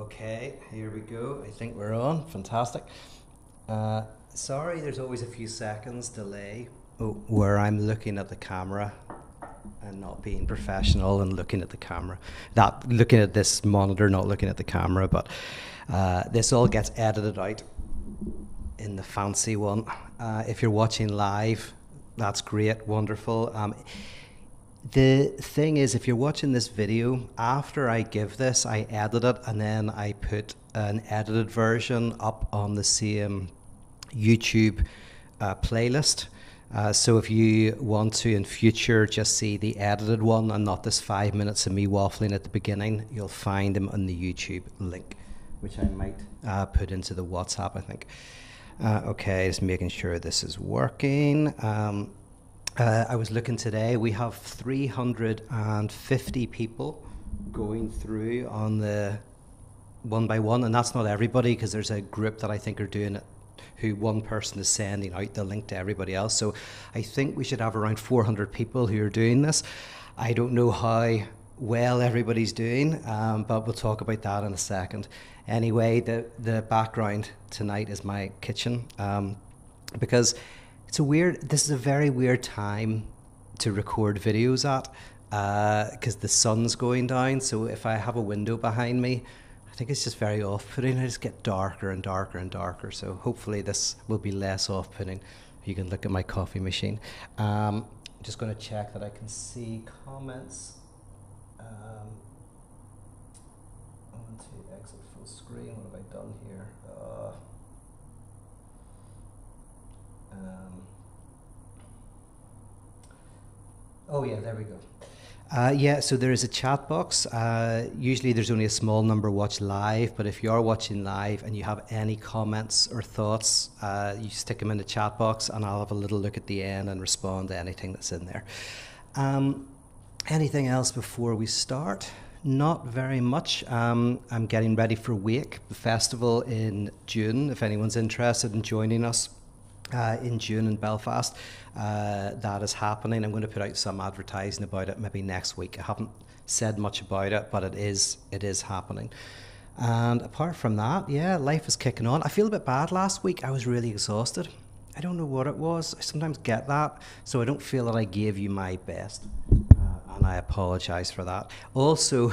Okay, here we go. I think we're on. Fantastic. Sorry, there's always a few seconds delay where I'm looking at the camera and not being professional and looking at the camera. Not looking at this monitor, not looking at the camera, but this all gets edited out in the fancy one. If you're watching live, that's great, wonderful. The thing is, if you're watching this video, after I give this, I edit it and then I put an edited version up on the same YouTube playlist. So if you want to in future just see the edited one and not this 5 minutes of me waffling at the beginning, you'll find them on the YouTube link, which I might put into the WhatsApp, I think. Okay, just making sure this is working. I was looking today, we have 350 people going through on the one by one, and that's not everybody, because there's a group that I think are doing it, who one person is sending out the link to everybody else. So I think we should have around 400 people who are doing this. I don't know how well everybody's doing, but we'll talk about that in a second. Anyway, the background tonight is my kitchen, because this is a very weird time to record videos at, because the sun's going down. So if I have a window behind me, I think it's just very off-putting. I just get darker and darker and darker. So hopefully this will be less off-putting. You can look at my coffee machine. I'm just going to check that I can see comments. I want to exit full screen. What have I done here? Oh yeah, there we go. So there is a chat box. Usually there's only a small number watch live, but if you are watching live and you have any comments or thoughts, you stick them in the chat box and I'll have a little look at the end and respond to anything that's in there. Anything else before we start? Not very much. I'm getting ready for Wake, the festival in June, if anyone's interested in joining us. In June in Belfast, that is happening. I'm going to put out some advertising about it maybe next week. I haven't said much about it, but it is happening. And apart from that, yeah, life is kicking on. I feel a bit bad last week. I was really exhausted. I don't know what it was. I sometimes get that, so I don't feel that I gave you my best. And I apologize for that. Also,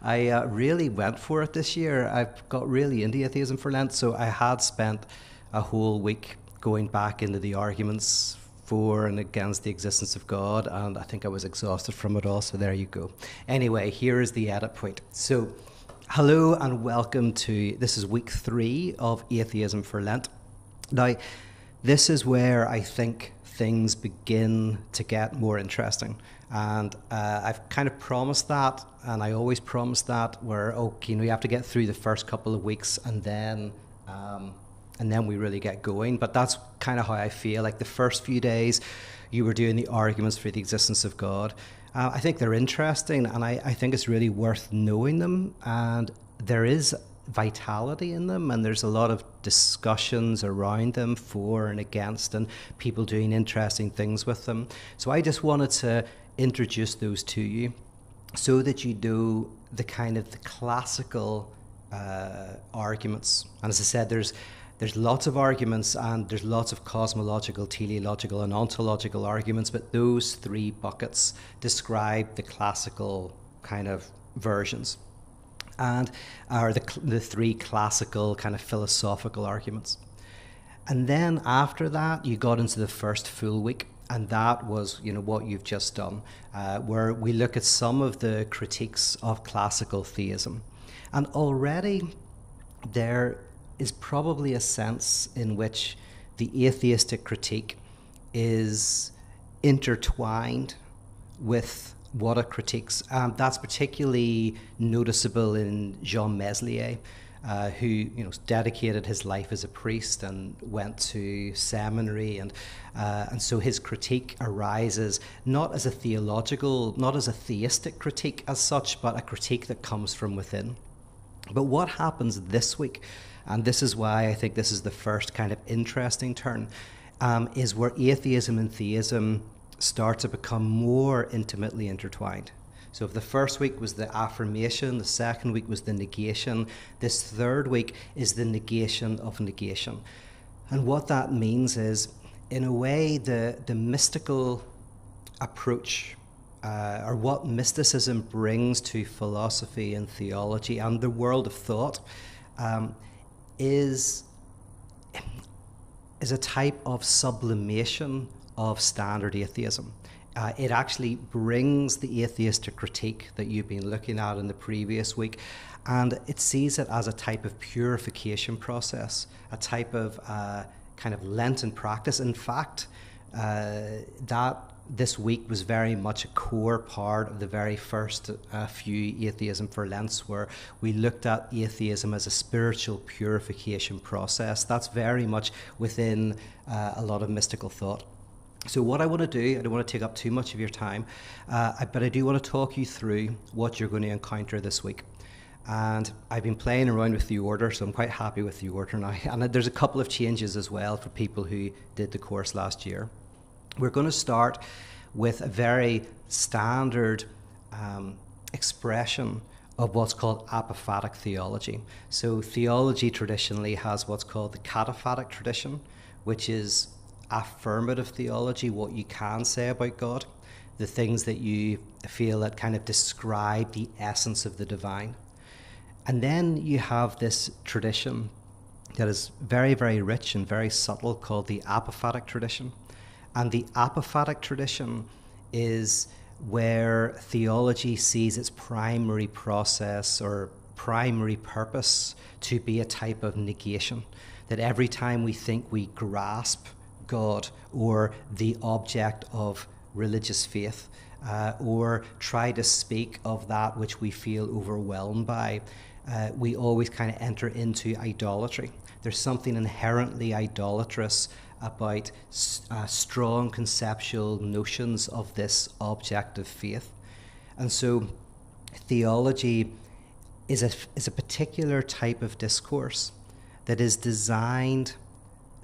I really went for it this year. I've got really into atheism for Lent, so I had spent a whole week going back into the arguments for and against the existence of God, and I think I was exhausted from it all, so there you go. Anyway, here is the edit point. So, hello and welcome to, this is week 3 of Atheism for Lent. Now, this is where I think things begin to get more interesting, and I've kind of promised that, and I always promise that, where, we have to get through the first couple of weeks, and then we really get going. But that's kind of how I feel. Like the first few days, you were doing the arguments for the existence of God. I think they're interesting, and I think it's really worth knowing them. And there is vitality in them, and there's a lot of discussions around them for and against, and people doing interesting things with them. So I just wanted to introduce those to you so that you know the kind of the classical arguments. And as I said, there's lots of arguments, and there's lots of cosmological, teleological, and ontological arguments, but those 3 buckets describe the classical kind of versions, and are the 3 classical kind of philosophical arguments. And then after that, you got into the first full week, and that was, what you've just done, where we look at some of the critiques of classical theism. And already there is probably a sense in which the atheistic critique is intertwined with what it critiques. That's particularly noticeable in Jean Meslier, who dedicated his life as a priest and went to seminary, and so his critique arises not as a theistic critique as such, but a critique that comes from within. But what happens this week, and this is why I think this is the first kind of interesting turn, is where atheism and theism start to become more intimately intertwined. So if the first week was the affirmation, the second week was the negation, this third week is the negation of negation. And what that means is, in a way, the mystical approach, or what mysticism brings to philosophy and theology and the world of thought, is a type of sublimation of standard atheism. It actually brings the atheistic critique that you've been looking at in the previous week, and it sees it as a type of purification process, a type of kind of Lenten practice. In fact, that this week was very much a core part of the very first few Atheism for Lents, where we looked at atheism as a spiritual purification process. That's very much within a lot of mystical thought. So what I want to do, I don't want to take up too much of your time, but I do want to talk you through what you're going to encounter this week. And I've been playing around with the order, so I'm quite happy with the order now. And there's a couple of changes as well for people who did the course last year. We're going to start with a very standard expression of what's called apophatic theology. So theology traditionally has what's called the cataphatic tradition, which is affirmative theology, what you can say about God, the things that you feel that kind of describe the essence of the divine. And then you have this tradition that is very, very rich and very subtle called the apophatic tradition. And the apophatic tradition is where theology sees its primary process or primary purpose to be a type of negation. That every time we think we grasp God or the object of religious faith, or try to speak of that which we feel overwhelmed by, we always kind of enter into idolatry. There's something inherently idolatrous about strong conceptual notions of this object of faith. And so theology is a particular type of discourse that is designed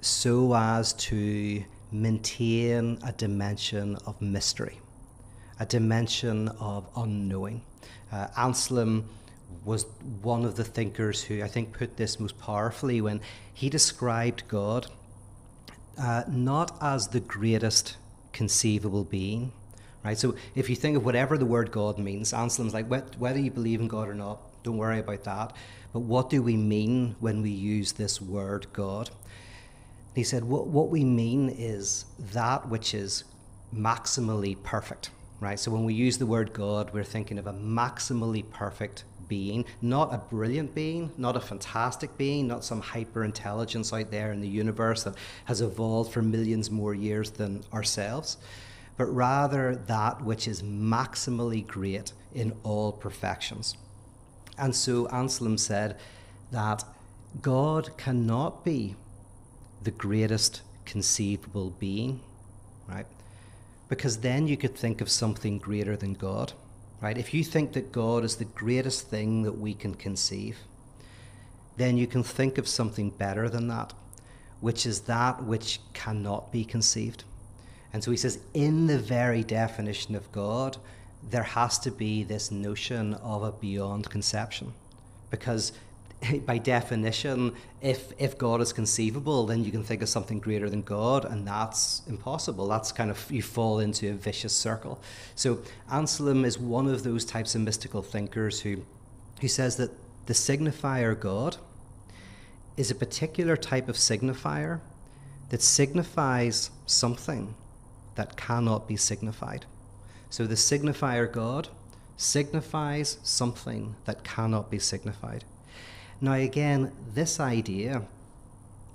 so as to maintain a dimension of mystery, a dimension of unknowing. Anselm was one of the thinkers who I think put this most powerfully when he described God not as the greatest conceivable being, right? So if you think of whatever the word God means, Anselm's like, whether you believe in God or not, don't worry about that. But what do we mean when we use this word God? He said, what we mean is that which is maximally perfect, right? So when we use the word God, we're thinking of a maximally perfect being, not a brilliant being, not a fantastic being, not some hyper intelligence out there in the universe that has evolved for millions more years than ourselves, but rather that which is maximally great in all perfections. And so Anselm said that God cannot be the greatest conceivable being, right? Because then you could think of something greater than God, right? If you think that God is the greatest thing that we can conceive, then you can think of something better than that, which is that which cannot be conceived. And so he says, in the very definition of God, there has to be this notion of a beyond conception, because by definition, if God is conceivable, then you can think of something greater than God, and that's impossible. That's kind of, you fall into a vicious circle. So Anselm is one of those types of mystical thinkers who says that the signifier God is a particular type of signifier that signifies something that cannot be signified. So the signifier God signifies something that cannot be signified. Now again, this idea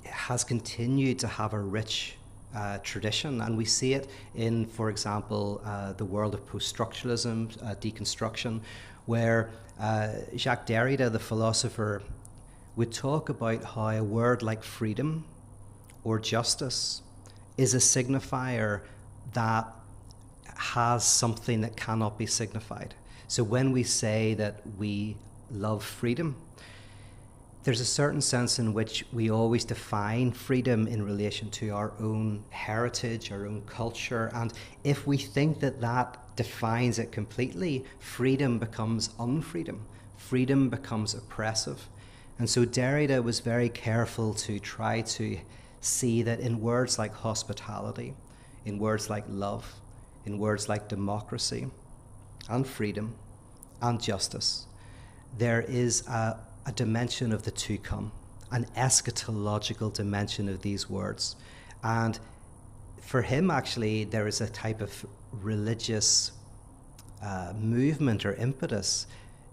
has continued to have a rich tradition, and we see it in, for example, the world of post-structuralism, deconstruction, where Jacques Derrida, the philosopher, would talk about how a word like freedom or justice is a signifier that has something that cannot be signified. So when we say that we love freedom, there's a certain sense in which we always define freedom in relation to our own heritage, our own culture, and if we think that that defines it completely, freedom becomes unfreedom. Freedom becomes oppressive. And so Derrida was very careful to try to see that in words like hospitality, in words like love, in words like democracy and freedom and justice, there is a dimension of the to come, an eschatological dimension of these words. And for him, actually, there is a type of religious movement or impetus,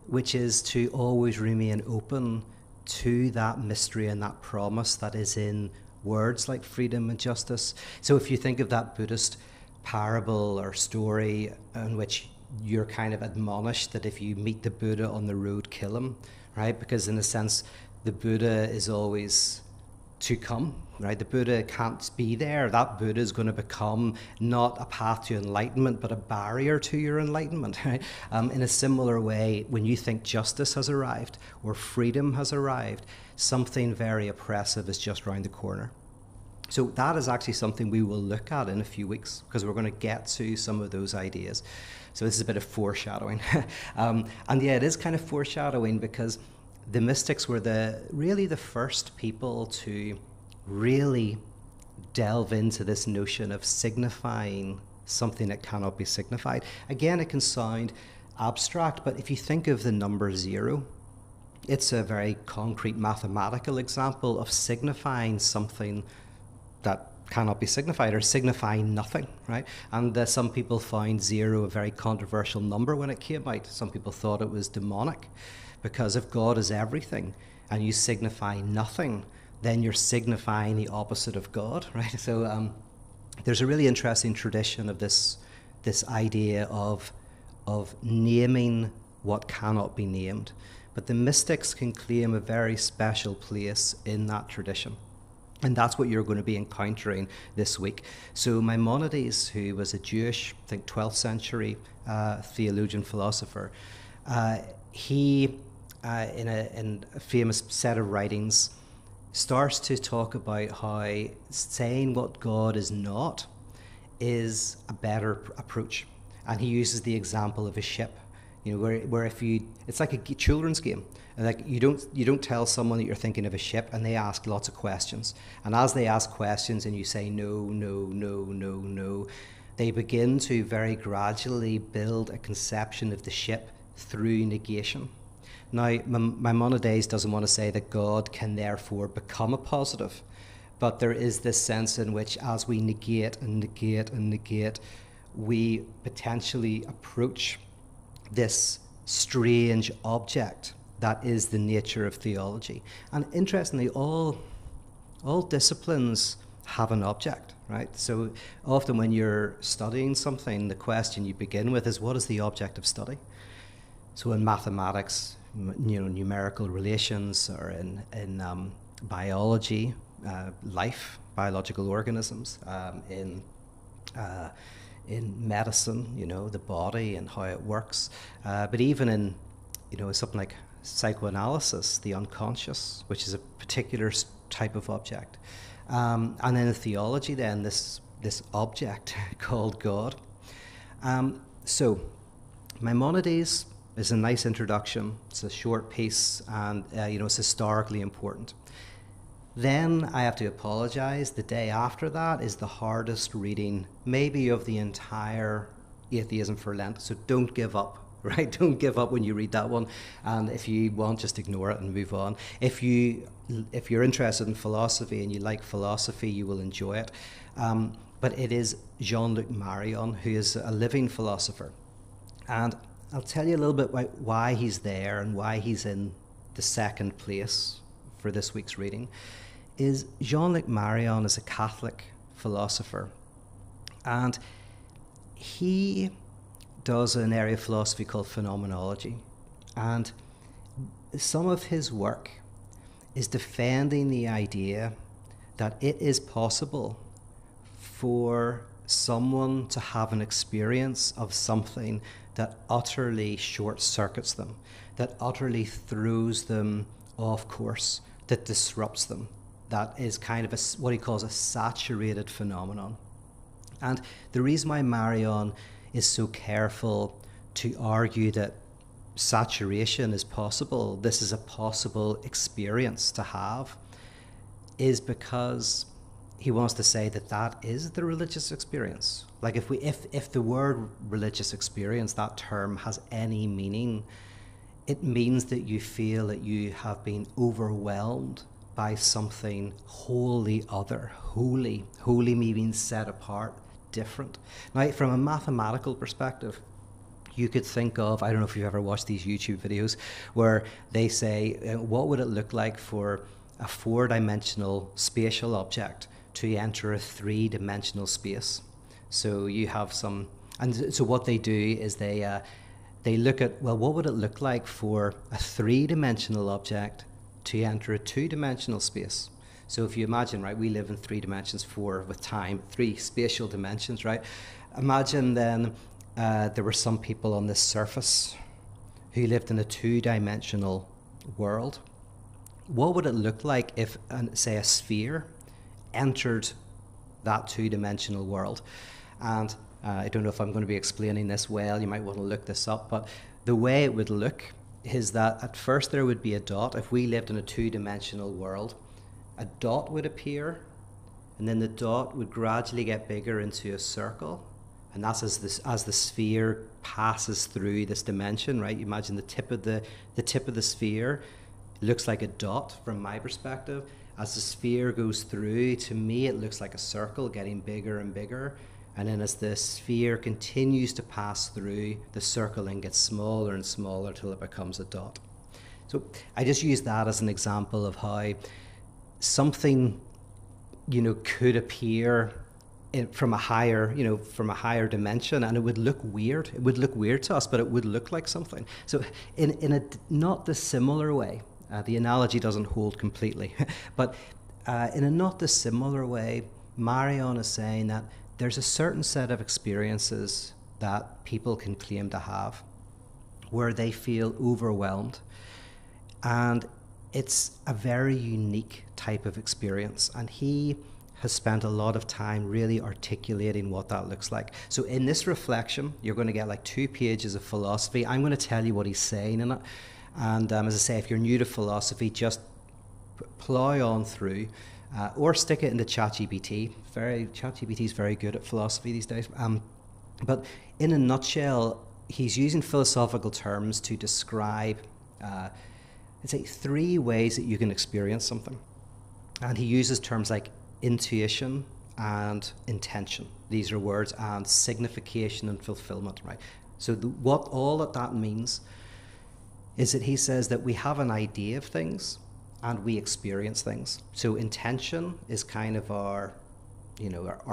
which is to always remain open to that mystery and that promise that is in words like freedom and justice. So if you think of that Buddhist parable or story in which you're kind of admonished that if you meet the Buddha on the road, kill him, right? Because in a sense, the Buddha is always to come, right? The Buddha can't be there. That Buddha is going to become not a path to enlightenment, but a barrier to your enlightenment, right? In a similar way, when you think justice has arrived or freedom has arrived, something very oppressive is just around the corner. So that is actually something we will look at in a few weeks, because we're going to get to some of those ideas. So this is a bit of foreshadowing. And yeah, it is kind of foreshadowing because the mystics were really the first people to really delve into this notion of signifying something that cannot be signified. Again, it can sound abstract, but if you think of the number 0, it's a very concrete mathematical example of signifying something that cannot be signified, or signifying nothing, right? And some people found 0 a very controversial number when it came out. Some people thought it was demonic, because if God is everything and you signify nothing, then you're signifying the opposite of God, right? So there's a really interesting tradition of this idea of naming what cannot be named. But the mystics can claim a very special place in that tradition. And that's what you're going to be encountering this week. So Maimonides, who was a Jewish, I think 12th century theologian philosopher, he, in a famous set of writings, starts to talk about how saying what God is not is a better approach. And he uses the example of a ship, you know, where if you, it's like a children's game. And like you don't tell someone that you're thinking of a ship, and they ask lots of questions. And as they ask questions and you say no, no, no, no, no, they begin to very gradually build a conception of the ship through negation. Now, Maimonides doesn't want to say that God can therefore become a positive, but there is this sense in which as we negate and negate and negate, we potentially approach this strange object that is the nature of theology. And interestingly, all disciplines have an object, right? So often when you're studying something, the question you begin with is, what is the object of study? So in mathematics, you know, numerical relations, or in biology, life, biological organisms, in medicine, you know, the body and how it works, but even in, you know, something like psychoanalysis, the unconscious, which is a particular type of object, and then in theology, then this object called God. So Maimonides is a nice introduction. It's a short piece, and you know, it's historically important. Then I have to apologize. The day after that is the hardest reading, maybe of the entire Atheism for Lent. So don't give up, right? Don't give up when you read that one. And if you want, just ignore it and move on. If you're interested in philosophy and you like philosophy, you will enjoy it. But it is Jean-Luc Marion, who is a living philosopher. And I'll tell you a little bit about why he's there and why he's in the second place for this week's reading. Is Jean-Luc Marion is a Catholic philosopher, and he does an area of philosophy called phenomenology, and some of his work is defending the idea that it is possible for someone to have an experience of something that utterly short-circuits them, that utterly throws them off course, that disrupts them, that is kind of what he calls a saturated phenomenon. And the reason why Marion is so careful to argue that saturation is possible, this is a possible experience to have, is because he wants to say that that is the religious experience. Like if the word religious experience, that term, has any meaning, it means that you feel that you have been overwhelmed by something wholly other. Holy meaning set apart, different. Now, from a mathematical perspective, you could think of, I don't know if you've ever watched these YouTube videos where they say, what would it look like for a 4-dimensional spatial object to enter a 3-dimensional space? So you have some, and so what they do is they look at, well, what would it look like for a 3-dimensional object to enter a 2-dimensional space? So if you imagine, right, we live in 3 dimensions, 4 with time, 3 spatial dimensions, right? Imagine then there were some people on this surface who lived in a 2-dimensional world. What would it look like if, say, a sphere entered that 2-dimensional world? And I don't know if I'm going to be explaining this well, you might want to look this up, but the way it would look is that at first there would be a dot. If we lived in a 2-dimensional world, a dot would appear, and then the dot would gradually get bigger into a circle, and that's as the sphere passes through this dimension, right? You imagine the tip of the sphere looks like a dot from my perspective. As the sphere goes through, to me it looks like a circle getting bigger and bigger. And then as the sphere continues to pass through, the circle then gets smaller and smaller till it becomes a dot. So I just use that as an example of how something, could appear from a higher dimension, and it would look weird. It would look weird to us, but it would look like something. So in a not dissimilar way, the analogy doesn't hold completely, but in a not dissimilar way, Marion is saying that there's a certain set of experiences that people can claim to have where they feel overwhelmed, and it's a very unique type of experience, and he has spent a lot of time really articulating what that looks like. So in this reflection, you're going to get like 2 pages of philosophy. I'm going to tell you what he's saying in it, and as I say, if you're new to philosophy, just plow on through, or stick it into ChatGPT. ChatGPT is very good at philosophy these days. But in a nutshell, he's using philosophical terms to describe, I'd say, 3 ways that you can experience something. And he uses terms like intuition and intention. These are words, and signification and fulfillment, right? So what all that means is that he says that we have an idea of things and we experience things. So intention is kind of our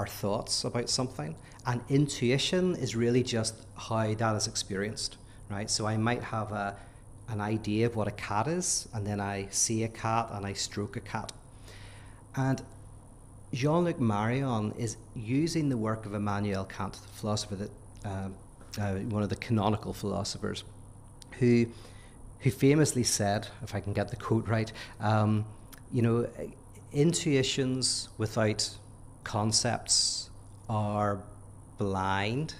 thoughts about something, and intuition is really just how that is experienced, right? So I might have an idea of what a cat is, and then I see a cat and I stroke a cat. And Jean-Luc Marion is using the work of Immanuel Kant, the philosopher that one of the canonical philosophers, who famously said, if I can get the quote right, intuitions without concepts are blind,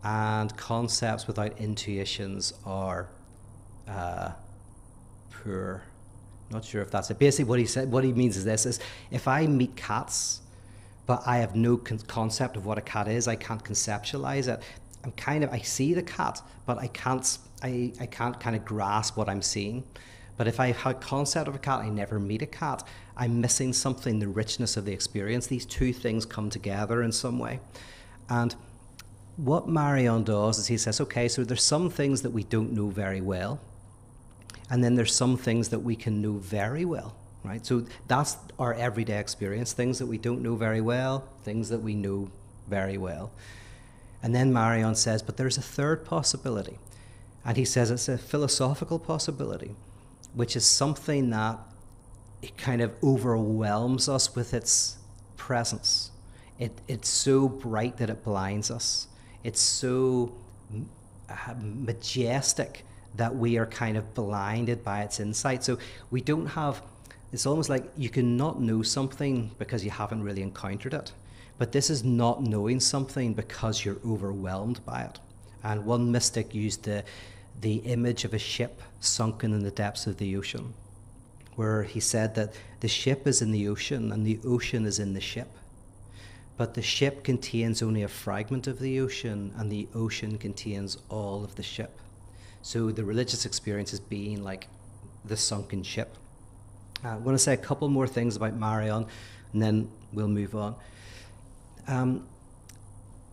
and concepts without intuitions are poor. Not sure if that's it. Basically what he means is this, is if I meet cats, but I have no concept of what a cat is, I can't conceptualize it, I see the cat, but I can't kind of grasp what I'm seeing. But if I have a concept of a cat, I never meet a cat, I'm missing something, the richness of the experience. These 2 things come together in some way. And what Marion does is he says, okay, so there's some things that we don't know very well, and then there's some things that we can know very well, right? So that's our everyday experience, things that we don't know very well, things that we know very well. And then Marion says, but there's a third possibility. And he says it's a philosophical possibility, which is something that it kind of overwhelms us with its presence. It's so bright that it blinds us. It's so majestic that we are kind of blinded by its insight. So we don't have, it's almost like you can not know something because you haven't really encountered it. But this is not knowing something because you're overwhelmed by it. And one mystic used the image of a ship sunken in the depths of the ocean, where he said that the ship is in the ocean and the ocean is in the ship. But the ship contains only a fragment of the ocean, and the ocean contains all of the ship. So the religious experience is being like the sunken ship. I want to say a couple more things about Marion, and then we'll move on.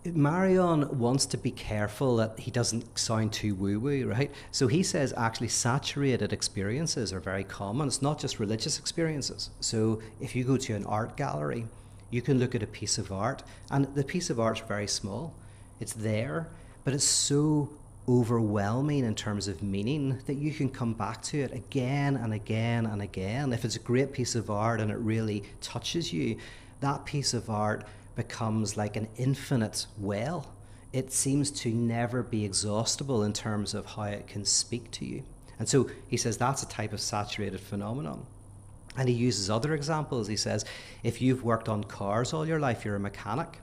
Marion wants to be careful that he doesn't sound too woo-woo, right? So he says actually saturated experiences are very common. It's not just religious experiences. So if you go to an art gallery, you can look at a piece of art, and the piece of art's very small. It's there, but it's so overwhelming in terms of meaning that you can come back to it again and again and again. If it's a great piece of art and it really touches you, that piece of art becomes like an infinite well. It seems to never be exhaustible in terms of how it can speak to you. And so he says that's a type of saturated phenomenon. And he uses other examples. He says, if you've worked on cars all your life, you're a mechanic,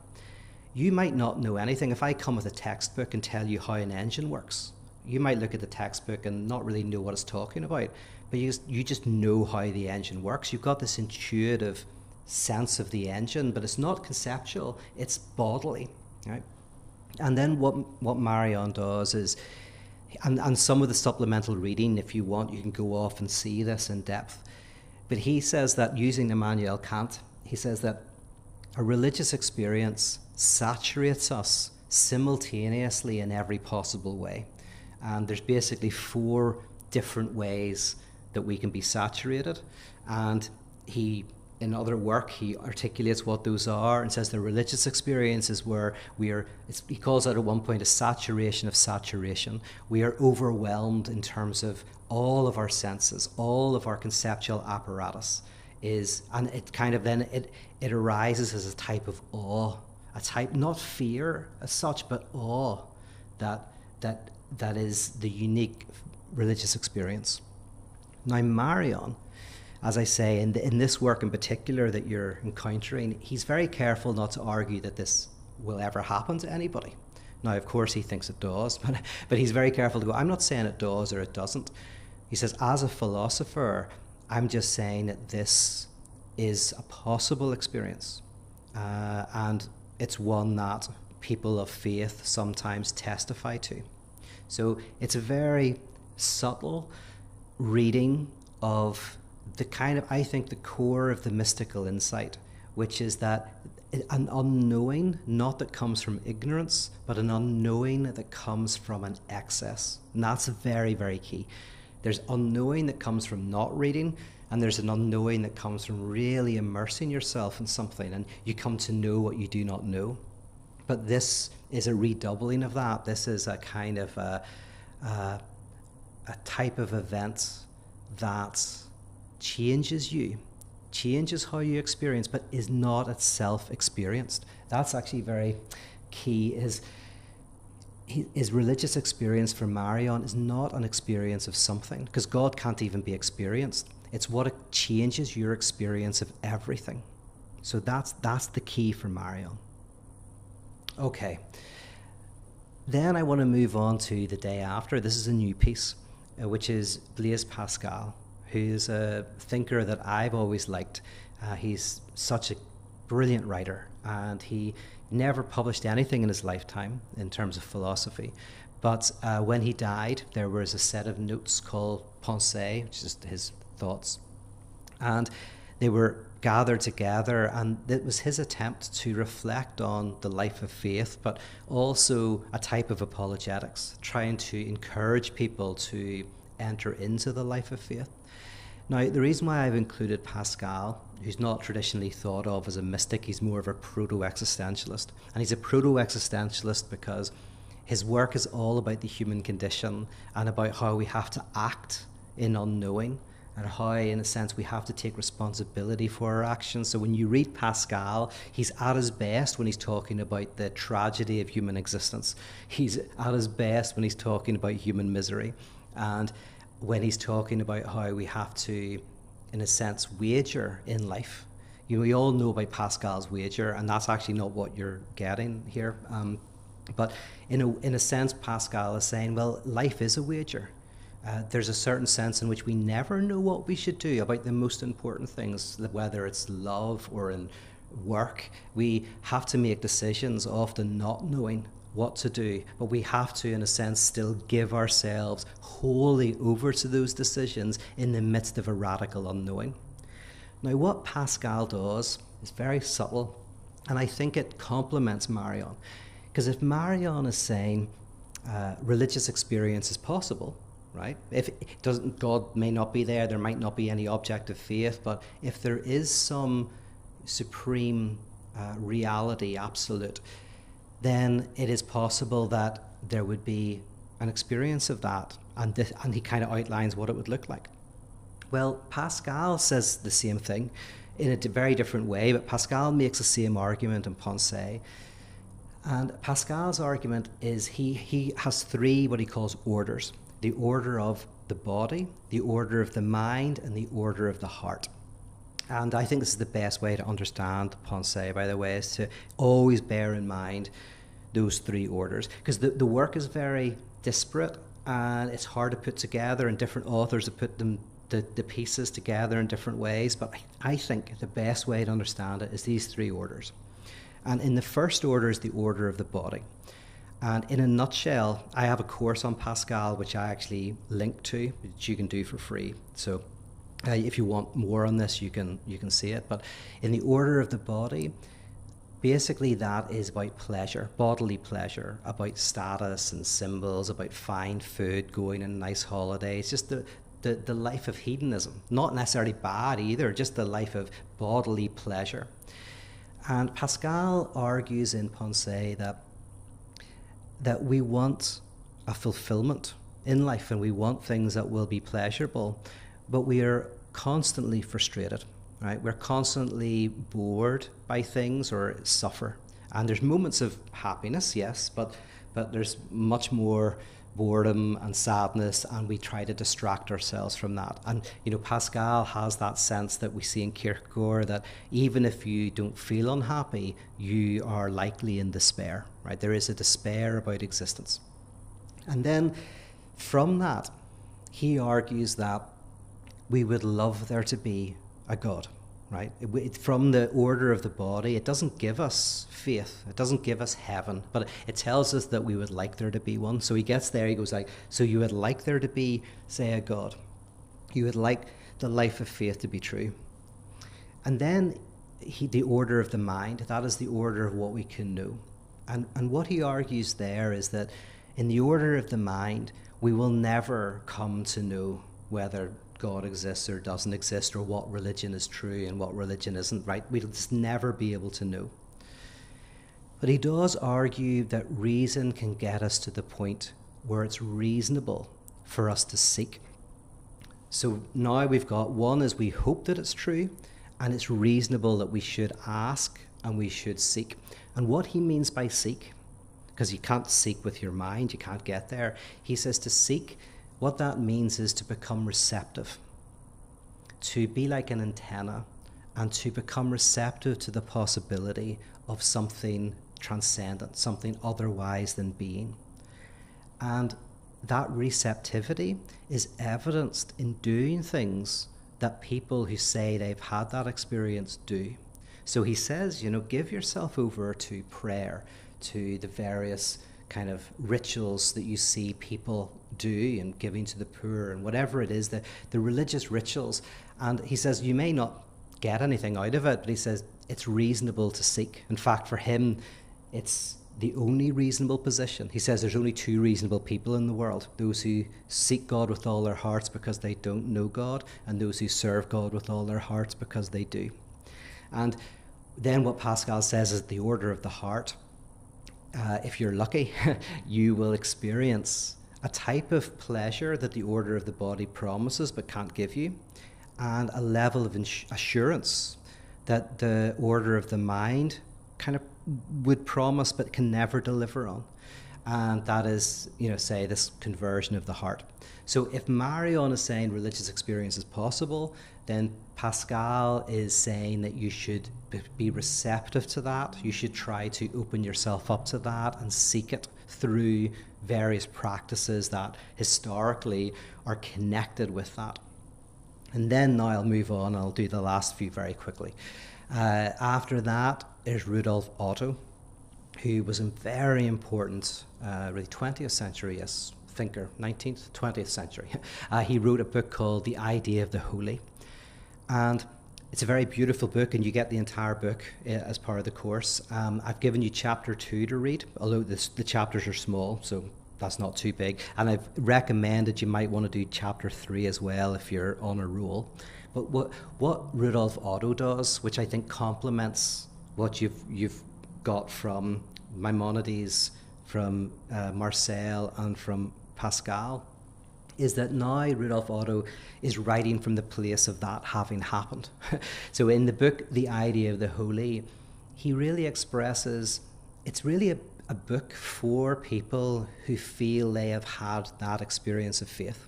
you might not know anything. If I come with a textbook and tell you how an engine works, you might look at the textbook and not really know what it's talking about, but you just know how the engine works. You've got this intuitive sense of the engine, but it's not conceptual, it's bodily, right? And then what Marion does is, and some of the supplemental reading, if you want, you can go off and see this in depth. But he says that, using Immanuel Kant, he says that a religious experience saturates us simultaneously in every possible way. And there's basically 4 different ways that we can be saturated. And in other work, he articulates what those are and says the religious experience is where he calls it at one point a saturation of saturation. We are overwhelmed in terms of all of our senses, all of our conceptual apparatus and it kind of then, it arises as a type of awe, a type, not fear as such, but awe that is the unique religious experience. Now Marion, as I say, in this work in particular that you're encountering, he's very careful not to argue that this will ever happen to anybody. Now, of course, he thinks it does, but he's very careful to go, I'm not saying it does or it doesn't. He says, as a philosopher, I'm just saying that this is a possible experience. And it's one that people of faith sometimes testify to. So it's a very subtle reading of the kind of, I think, the core of the mystical insight, which is that an unknowing, not that comes from ignorance, but an unknowing that comes from an excess. And that's very, very key. There's unknowing that comes from not reading, and there's an unknowing that comes from really immersing yourself in something, and you come to know what you do not know. But this is a redoubling of that. This is a kind of a type of event that changes you, changes how you experience, but is not itself experienced. That's actually very key. His religious experience for Marion is not an experience of something, because God can't even be experienced. It's what it changes your experience of everything. So that's the key for Marion. Okay. Then I want to move on to the day after. This is a new piece, which is Blaise Pascal, who's a thinker that I've always liked. He's such a brilliant writer, and he never published anything in his lifetime in terms of philosophy. But when he died, there was a set of notes called Pensées, which is his thoughts. And they were gathered together, and it was his attempt to reflect on the life of faith, but also a type of apologetics, trying to encourage people to enter into the life of faith. Now, the reason why I've included Pascal, who's not traditionally thought of as a mystic, he's more of a proto-existentialist. And he's a proto-existentialist because his work is all about the human condition and about how we have to act in unknowing, and how, in a sense, we have to take responsibility for our actions. So when you read Pascal, he's at his best when he's talking about the tragedy of human existence. He's at his best when he's talking about human misery. And when he's talking about how we have to, in a sense, wager in life. we all know about Pascal's wager, and that's actually not what you're getting here. But in a sense, Pascal is saying, well, life is a wager. There's a certain sense in which we never know what we should do about the most important things, whether it's love or in work. We have to make decisions, often not knowing what to do, but we have to, in a sense, still give ourselves wholly over to those decisions in the midst of a radical unknowing. Now, what Pascal does is very subtle, and I think it complements Marion. Because if Marion is saying religious experience is possible, right? If it doesn't, God may not be there might not be any objective faith, but if there is some supreme reality, absolute, then it is possible that there would be an experience of that, and he kind of outlines what it would look like. Well, Pascal says the same thing in a very different way, but Pascal makes the same argument in Pensée. And Pascal's argument is he has three what he calls orders: the order of the body, the order of the mind, and the order of the heart. And I think this is the best way to understand Pensée, by the way, is to always bear in mind those three orders, because the work is very disparate and it's hard to put together, and different authors have put the pieces together in different ways. But I think the best way to understand it is these three orders. And in the first order is the order of the body. And in a nutshell, I have a course on Pascal which I actually link to, which you can do for free. So if you want more on this, you can see it. But in the order of the body, basically that is about pleasure, bodily pleasure, about status and symbols, about fine food, going on nice holidays, just the life of hedonism. Not necessarily bad either, just the life of bodily pleasure. And Pascal argues in Pensée that we want a fulfillment in life, and we want things that will be pleasurable, but we are constantly frustrated, right? We're constantly bored by things or suffer. And there's moments of happiness, yes, but there's much more boredom and sadness, and we try to distract ourselves from that. And Pascal has that sense that we see in Kierkegaard, that even if you don't feel unhappy, you are likely in despair, right? There is a despair about existence. And then from that, he argues that we would love there to be a God, right? From the order of the body, it doesn't give us faith, it doesn't give us heaven, but it tells us that we would like there to be one. So he gets there, he goes like, so you would like there to be, say, a God. You would like the life of faith to be true. And then the order of the mind, that is the order of what we can know. And what he argues there is that in the order of the mind, we will never come to know whether God exists or doesn't exist, or what religion is true and what religion isn't, right? We'll just never be able to know. But he does argue that reason can get us to the point where it's reasonable for us to seek. So now we've got one is we hope that it's true, and it's reasonable that we should ask and we should seek. And what he means by seek, because you can't seek with your mind, you can't get there. He says to seek, what that means is to become receptive, to be like an antenna, and to become receptive to the possibility of something transcendent, something otherwise than being. And that receptivity is evidenced in doing things that people who say they've had that experience do. So he says, give yourself over to prayer, to the various kind of rituals that you see people do, and giving to the poor and whatever it is, the religious rituals. And he says you may not get anything out of it, but he says it's reasonable to seek. In fact, for him, it's the only reasonable position. He says there's only two reasonable people in the world: those who seek God with all their hearts because they don't know God, and those who serve God with all their hearts because they do. And then what Pascal says is the order of the heart. If you're lucky, you will experience a type of pleasure that the order of the body promises but can't give you, and a level of assurance that the order of the mind kind of would promise but can never deliver on. and that is, say, this conversion of the heart. So if Marion is saying religious experience is possible, then Pascal is saying that you should be receptive to that. You should try to open yourself up to that and seek it through various practices that historically are connected with that. And then now I'll move on. I'll do the last few very quickly. After that is Rudolf Otto, who was a very important, really 20th century thinker, 19th, 20th century. He wrote a book called The Idea of the Holy. And it's a very beautiful book, and you get the entire book as part of the course. I've given you chapter 2 to read, although the chapters are small, so that's not too big. And I've recommended you might want to do chapter 3 as well if you're on a roll. But what Rudolf Otto does, which I think complements what you've got from Maimonides, from Marcel, and from Pascal, is that now Rudolf Otto is writing from the place of that having happened. So in the book, The Idea of the Holy, he really expresses, it's really a book for people who feel they have had that experience of faith.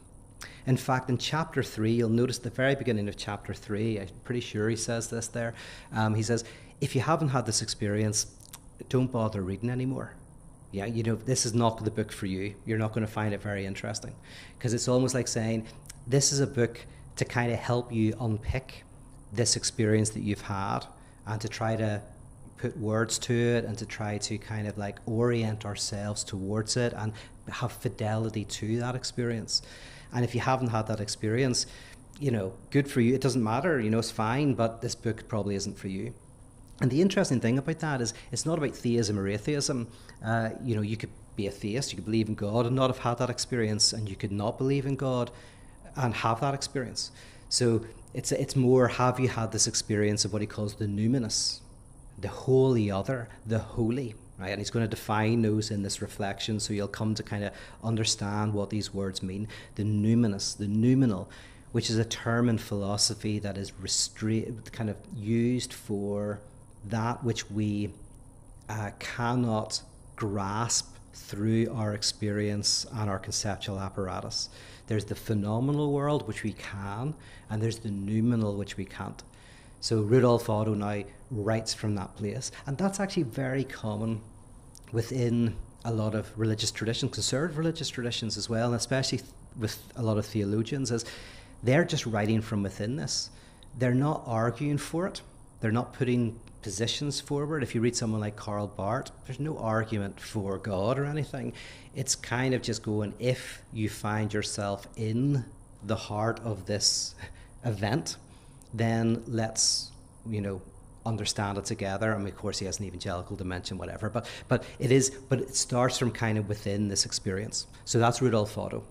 In fact, in chapter 3, you'll notice the very beginning of chapter 3, I'm pretty sure he says this there, he says, if you haven't had this experience, don't bother reading anymore. Yeah, this is not the book for you. You're not going to find it very interesting. Because it's almost like saying, this is a book to kind of help you unpick this experience that you've had and to try to put words to it and to try to kind of like orient ourselves towards it and have fidelity to that experience. And if you haven't had that experience, good for you. It doesn't matter, it's fine, but this book probably isn't for you. And the interesting thing about that is it's not about theism or atheism. You could be a theist, you could believe in God and not have had that experience, and you could not believe in God and have that experience. So it's more, have you had this experience of what he calls the numinous, the holy other, the holy, right? And he's going to define those in this reflection, so you'll come to kind of understand what these words mean. The numinous, the noumenal, which is a term in philosophy that is kind of used for that which we cannot grasp through our experience and our conceptual apparatus. There's the phenomenal world, which we can, and there's the noumenal, which we can't. So Rudolf Otto now writes from that place, and that's actually very common within a lot of religious traditions, conservative religious traditions as well, and especially with a lot of theologians, is they're just writing from within this. They're not arguing for it. They're not putting positions forward. If you read someone like Karl Barth, there's no argument for God or anything. It's kind of just going, if you find yourself in the heart of this event, then let's, understand it together. I mean, of course, he has an evangelical dimension, whatever, but it starts from kind of within this experience. So that's Rudolf Otto.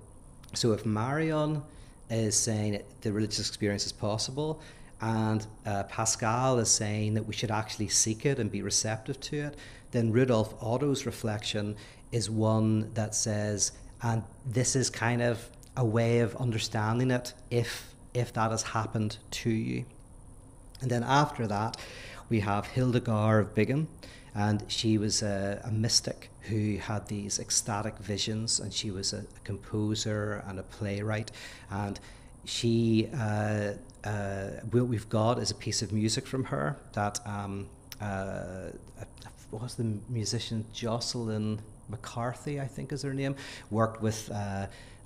So if Marion is saying the religious experience is possible, and Pascal is saying that we should actually seek it and be receptive to it, then Rudolf Otto's reflection is one that says, and this is kind of a way of understanding it if that has happened to you. And then after that, we have Hildegard of Bingen, and she was a mystic who had these ecstatic visions, and she was a composer and a playwright, and she what we've got is a piece of music from her that what was the musician, Jocelyn McCarthy, I think is her name, worked with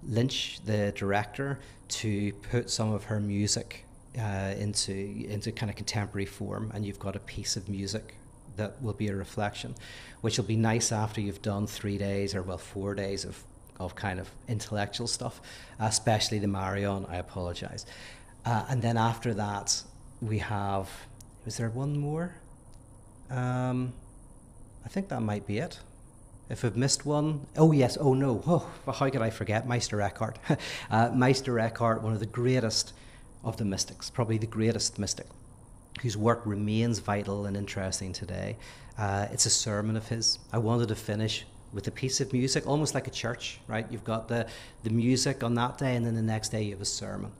Lynch, the director, to put some of her music into kind of contemporary form, and you've got a piece of music that will be a reflection, which will be nice after you've done 3 days or 4 days of kind of intellectual stuff, especially the Marion, I apologize. And then after that, we have, was there one more? I think that might be it. If I've missed one, oh yes, oh no, how could I forget Meister Eckhart? Meister Eckhart, one of the greatest of the mystics, probably the greatest mystic, whose work remains vital and interesting today. It's a sermon of his. I wanted to finish with a piece of music, almost like a church, right? You've got the music on that day, and then the next day you have a sermon.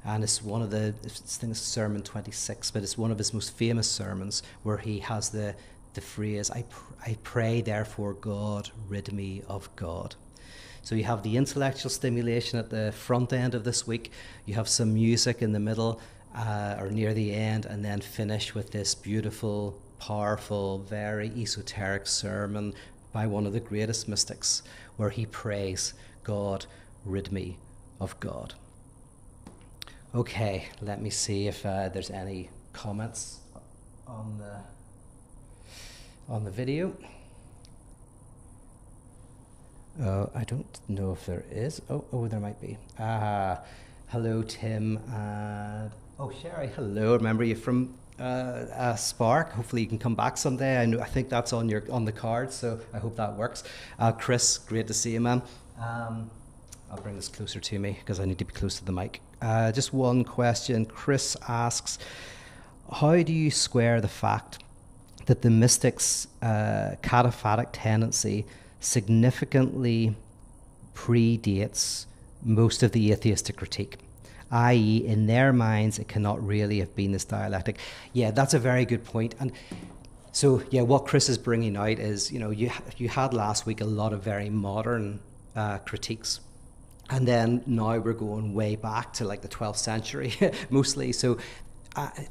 And it's one of the, I think it's Sermon 26, but it's one of his most famous sermons where he has the the phrase, I pray, therefore, God, rid me of God. So you have the intellectual stimulation at the front end of this week, you have some music in the middle or near the end, and then finish with this beautiful, powerful, very esoteric sermon by one of the greatest mystics, where he prays, God, rid me of God. Okay, let me see if there's any comments on the video. I don't know if there is. Oh, there might be. Hello, Tim. Sherry, hello. Remember you from Spark. Hopefully you can come back someday. I think that's on the card, so I hope that works. Chris, great to see you, man. I'll bring this closer to me because I need to be close to the mic. Just one question. Chris asks, how do you square the fact that the mystics' cataphatic tendency significantly predates most of the atheistic critique, i.e. in their minds it cannot really have been this dialectic? Yeah, that's a very good point. And so yeah, what Chris is bringing out is, you had last week a lot of very modern critiques, and then now we're going way back to like the 12th century mostly. So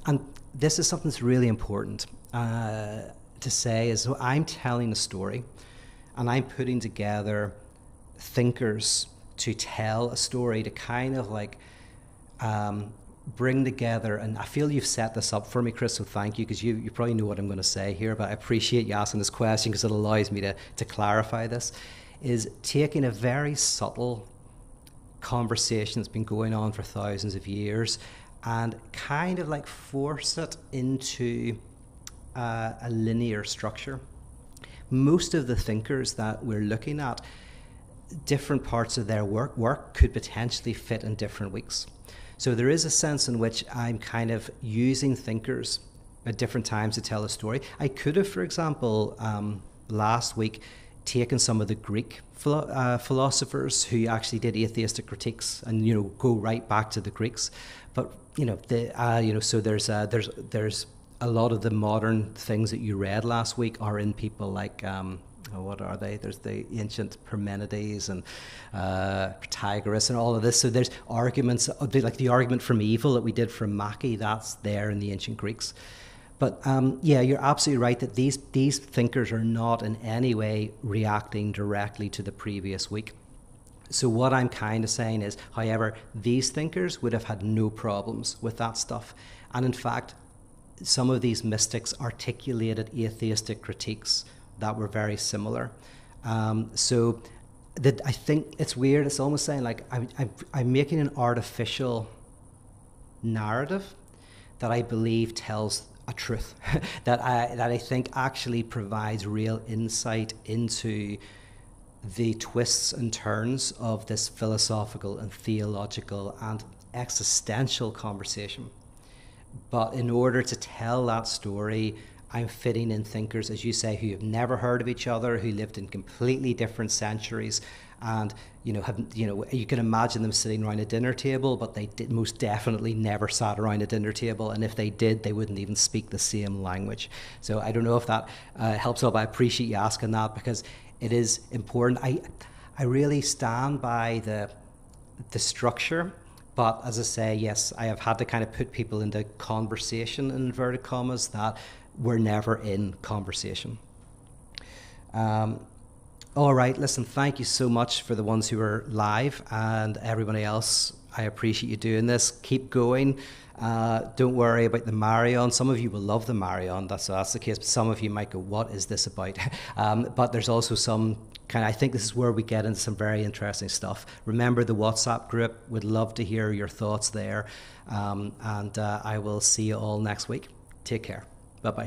and this is something that's really important to say, is so I'm telling a story and I'm putting together thinkers to tell a story, to kind of like bring together, and I feel you've set this up for me, Chris, so thank you, because you probably know what I'm going to say here, but I appreciate you asking this question because it allows me to clarify this, is taking a very subtle conversation that's been going on for thousands of years and kind of like force it into a linear structure. Most of the thinkers that we're looking at, different parts of their work could potentially fit in different weeks. So there is a sense in which I'm kind of using thinkers at different times to tell a story. I could have, for example, last week taken some of the Greek philosophers who actually did atheistic critiques and go right back to the Greeks, but so there's a lot of the modern things that you read last week are in people like what are they? There's the ancient Parmenides and Protagoras and all of this. So there's arguments, like the argument from evil that we did from Mackey, that's there in the ancient Greeks. But yeah, you're absolutely right that these thinkers are not in any way reacting directly to the previous week. So what I'm kind of saying is, however, these thinkers would have had no problems with that stuff. And in fact, some of these mystics articulated atheistic critiques that were very similar. So that I think it's weird. It's almost saying like I'm making an artificial narrative that I believe tells a truth that I think actually provides real insight into the twists and turns of this philosophical and theological and existential conversation. But in order to tell that story, I'm fitting in thinkers, as you say, who have never heard of each other, who lived in completely different centuries, and you can imagine them sitting around a dinner table, but they did most definitely never sat around a dinner table, and if they did, they wouldn't even speak the same language. So I don't know if that helps up. I appreciate you asking that because it is important. I really stand by the structure. But as I say, yes, I have had to kind of put people into conversation, in inverted commas, that were never in conversation. All right, listen, thank you so much for the ones who are live, and everybody else, I appreciate you doing this. Keep going. Don't worry about the marathon. Some of you will love the marathon, that's the case, but some of you might go, what is this about? But there's also some I think this is where we get into some very interesting stuff. Remember the WhatsApp group. Would love to hear your thoughts there. And I will see you all next week. Take care. Bye-bye.